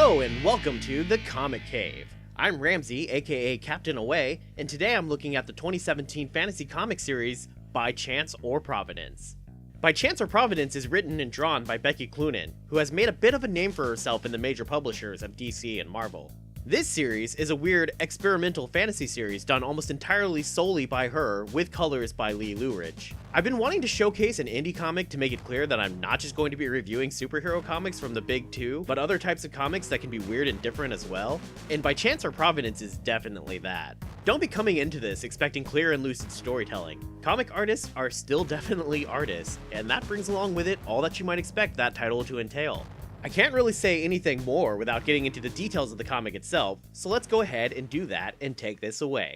Hello and welcome to the Comic Cave. I'm Ramsey, aka Captain Away, and today I'm looking at the 2017 fantasy comic series By Chance or Providence. By Chance or Providence is written and drawn by Becky Cloonan, who has made a bit of a name for herself in the major publishers of DC and Marvel. This series is a weird, experimental fantasy series done almost entirely solely by her, with colors by Loughridge. I've been wanting to showcase an indie comic to make it clear that I'm not just going to be reviewing superhero comics from the big two, but other types of comics that can be weird and different as well, and By Chance or Providence is definitely that. Don't be coming into this expecting clear and lucid storytelling. Comic artists are still definitely artists, and that brings along with it all that you might expect that title to entail. I can't really say anything more without getting into the details of the comic itself, so let's go ahead and do that and take this away.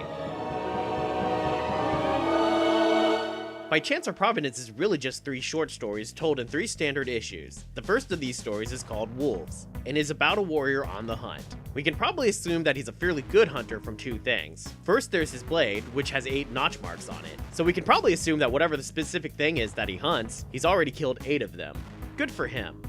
By Chance or Providence is really just 3 short stories told in 3 standard issues. The first of these stories is called Wolves, and is about a warrior on the hunt. We can probably assume that he's a fairly good hunter from 2 things. First, there's his blade, which has 8 notch marks on it, so we can probably assume that whatever the specific thing is that he hunts, he's already killed 8 of them. Good for him.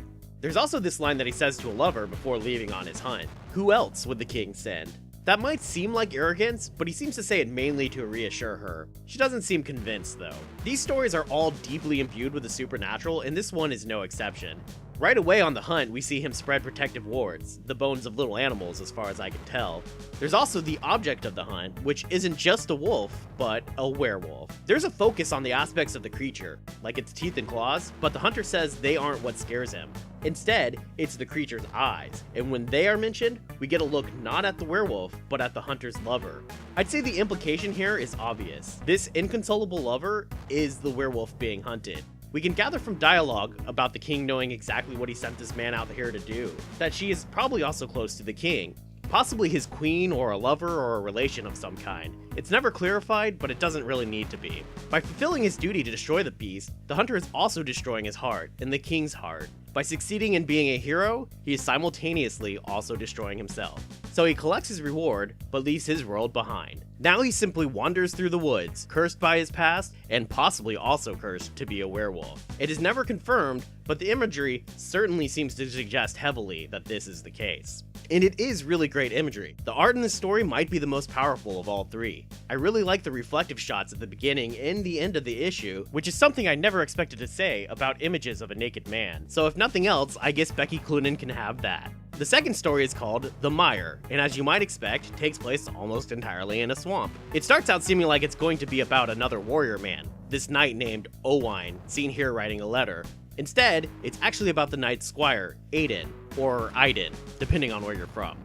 There's also this line that he says to a lover before leaving on his hunt. Who else would the king send? That might seem like arrogance, but he seems to say it mainly to reassure her. She doesn't seem convinced though. These stories are all deeply imbued with the supernatural, and this one is no exception. Right away on the hunt, we see him spread protective wards, the bones of little animals as far as I can tell. There's also the object of the hunt, which isn't just a wolf, but a werewolf. There's a focus on the aspects of the creature, like its teeth and claws, but the hunter says they aren't what scares him. Instead, it's the creature's eyes, and when they are mentioned, we get a look not at the werewolf, but at the hunter's lover. I'd say the implication here is obvious. This inconsolable lover is the werewolf being hunted. We can gather from dialogue about the king knowing exactly what he sent this man out here to do, that she is probably also close to the king, possibly his queen or a lover or a relation of some kind. It's never clarified, but it doesn't really need to be. By fulfilling his duty to destroy the beast, the hunter is also destroying his heart, and the king's heart. By succeeding in being a hero, he is simultaneously also destroying himself. So he collects his reward, but leaves his world behind. Now he simply wanders through the woods, cursed by his past, and possibly also cursed to be a werewolf. It is never confirmed, but the imagery certainly seems to suggest heavily that this is the case. And it is really great imagery. The art in this story might be the most powerful of all 3. I really like the reflective shots at the beginning and the end of the issue, which is something I never expected to say about images of a naked man. So if nothing else, I guess Becky Cloonan can have that. The second story is called The Mire, and as you might expect, takes place almost entirely in a swamp. It starts out seeming like it's going to be about another warrior man, this knight named Owain, seen here writing a letter. Instead, it's actually about the knight's squire, Aiden, or Iden, depending on where you're from.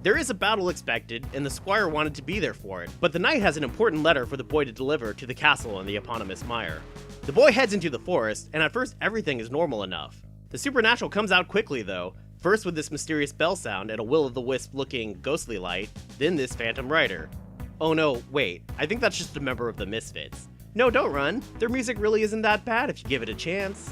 There is a battle expected, and the squire wanted to be there for it, but the knight has an important letter for the boy to deliver to the castle in the eponymous mire. The boy heads into the forest, and at first everything is normal enough. The supernatural comes out quickly though, first with this mysterious bell sound and a will-o'-the-wisp looking ghostly light, then this phantom rider. Oh no, wait, I think that's just a member of the Misfits. No, don't run, their music really isn't that bad if you give it a chance.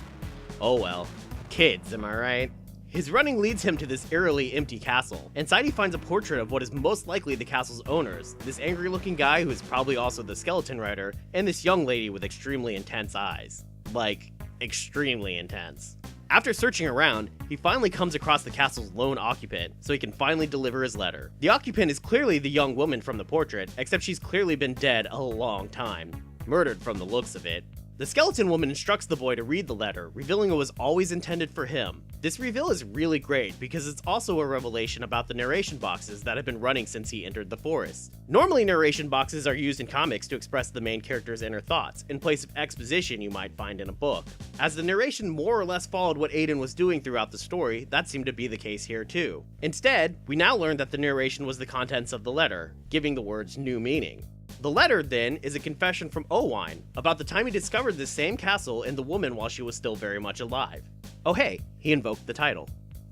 Oh well, kids, am I right? His running leads him to this eerily empty castle. Inside he finds a portrait of what is most likely the castle's owners, this angry looking guy who is probably also the skeleton rider, and this young lady with extremely intense eyes. Like, extremely intense. After searching around, he finally comes across the castle's lone occupant, so he can finally deliver his letter. The occupant is clearly the young woman from the portrait, except she's clearly been dead a long time. Murdered from the looks of it. The skeleton woman instructs the boy to read the letter, revealing it was always intended for him. This reveal is really great because it's also a revelation about the narration boxes that have been running since he entered the forest. Normally narration boxes are used in comics to express the main character's inner thoughts, in place of exposition you might find in a book. As the narration more or less followed what Aiden was doing throughout the story, that seemed to be the case here too. Instead, we now learn that the narration was the contents of the letter, giving the words new meaning. The letter, then, is a confession from Owain about the time he discovered this same castle and the woman while she was still very much alive. Oh hey, he invoked the title.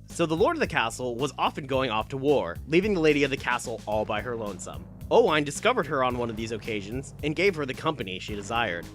So the lord of the castle was often going off to war, leaving the lady of the castle all by her lonesome. Owain discovered her on one of these occasions and gave her the company she desired.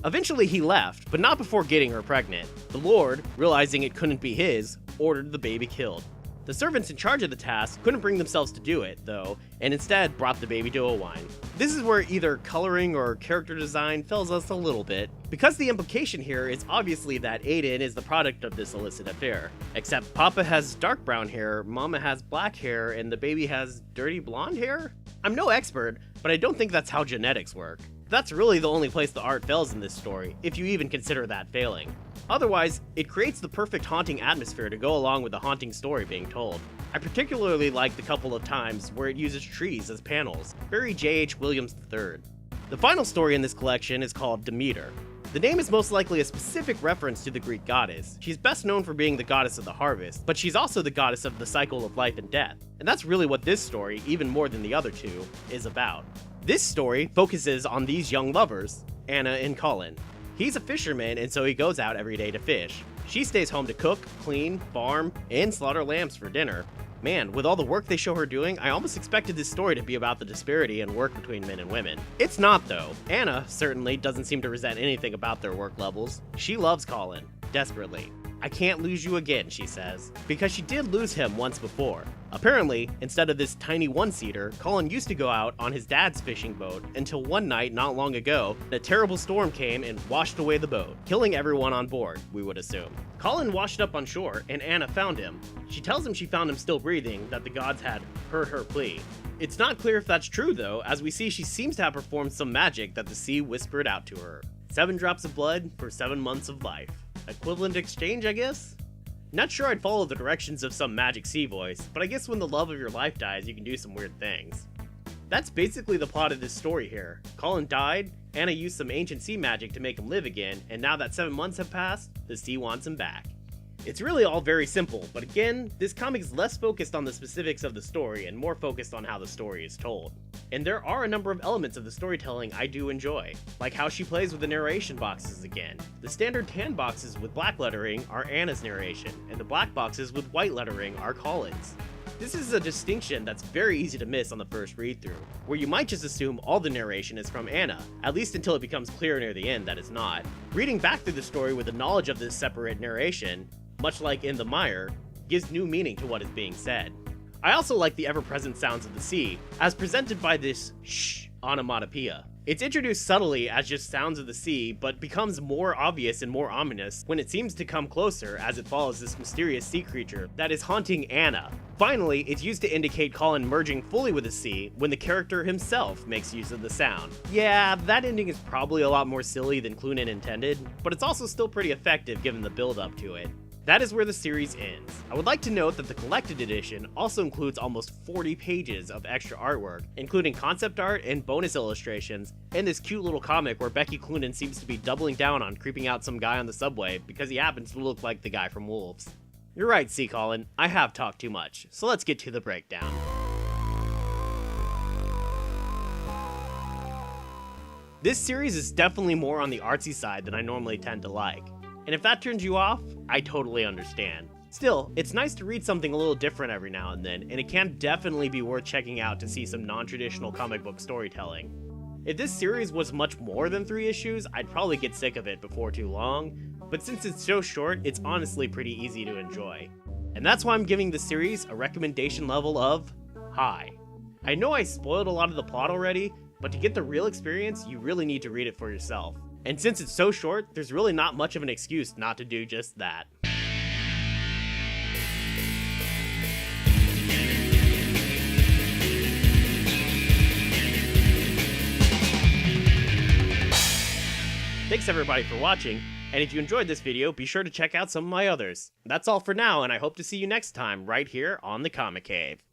Eventually he left, but not before getting her pregnant. The lord, realizing it couldn't be his, ordered the baby killed. The servants in charge of the task couldn't bring themselves to do it, though, and instead brought the baby to a wine. This is where either coloring or character design fails us a little bit, because the implication here is obviously that Aiden is the product of this illicit affair. Except Papa has dark brown hair, Mama has black hair, and the baby has dirty blonde hair? I'm no expert, but I don't think that's how genetics work. That's really the only place the art fails in this story, if you even consider that failing. Otherwise, it creates the perfect haunting atmosphere to go along with the haunting story being told. I particularly like the couple of times where it uses trees as panels, very J.H. Williams III. The final story in this collection is called Demeter. The name is most likely a specific reference to the Greek goddess. She's best known for being the goddess of the harvest, but she's also the goddess of the cycle of life and death. And that's really what this story, even more than the other two, is about. This story focuses on these young lovers, Anna and Colin. He's a fisherman, and so he goes out every day to fish. She stays home to cook, clean, farm, and slaughter lambs for dinner. Man, with all the work they show her doing, I almost expected this story to be about the disparity in work between men and women. It's not, though. Anna certainly doesn't seem to resent anything about their work levels. She loves Colin, desperately. I can't lose you again, she says, because she did lose him once before. Apparently, instead of this tiny one-seater, Colin used to go out on his dad's fishing boat until one night not long ago, a terrible storm came and washed away the boat, killing everyone on board, we would assume. Colin washed up on shore and Anna found him. She tells him she found him still breathing, that the gods had heard her plea. It's not clear if that's true though, as we see she seems to have performed some magic that the sea whispered out to her. 7 drops of blood for 7 months of life. Equivalent exchange, I guess? Not sure I'd follow the directions of some magic sea voice, but I guess when the love of your life dies, you can do some weird things. That's basically the plot of this story here. Colin died, Anna used some ancient sea magic to make him live again, and now that 7 months have passed, the sea wants him back. It's really all very simple, but again, this comic is less focused on the specifics of the story and more focused on how the story is told. And there are a number of elements of the storytelling I do enjoy, like how she plays with the narration boxes again. The standard tan boxes with black lettering are Anna's narration, and the black boxes with white lettering are Colin's. This is a distinction that's very easy to miss on the first read-through, where you might just assume all the narration is from Anna, at least until it becomes clear near the end that it's not. Reading back through the story with the knowledge of this separate narration, much like in The Mire, gives new meaning to what is being said. I also like the ever-present sounds of the sea, as presented by this shh onomatopoeia. It's introduced subtly as just sounds of the sea, but becomes more obvious and more ominous when it seems to come closer as it follows this mysterious sea creature that is haunting Anna. Finally, it's used to indicate Colin merging fully with the sea when the character himself makes use of the sound. Yeah, that ending is probably a lot more silly than Cloonan intended, but it's also still pretty effective given the build-up to it. That is where the series ends. I would like to note that the collected edition also includes almost 40 pages of extra artwork, including concept art and bonus illustrations, and this cute little comic where Becky Cloonan seems to be doubling down on creeping out some guy on the subway because he happens to look like the guy from Wolves. You're right, C. Colin, I have talked too much, so let's get to the breakdown. This series is definitely more on the artsy side than I normally tend to like. And if that turns you off, I totally understand. Still, it's nice to read something a little different every now and then, and it can definitely be worth checking out to see some non-traditional comic book storytelling. If this series was much more than 3 issues, I'd probably get sick of it before too long, but since it's so short, it's honestly pretty easy to enjoy. And that's why I'm giving the series a recommendation level of high. I know I spoiled a lot of the plot already, but to get the real experience, you really need to read it for yourself. And since it's so short, there's really not much of an excuse not to do just that. Thanks everybody for watching, and if you enjoyed this video, be sure to check out some of my others. That's all for now, and I hope to see you next time right here on the Comic Cave.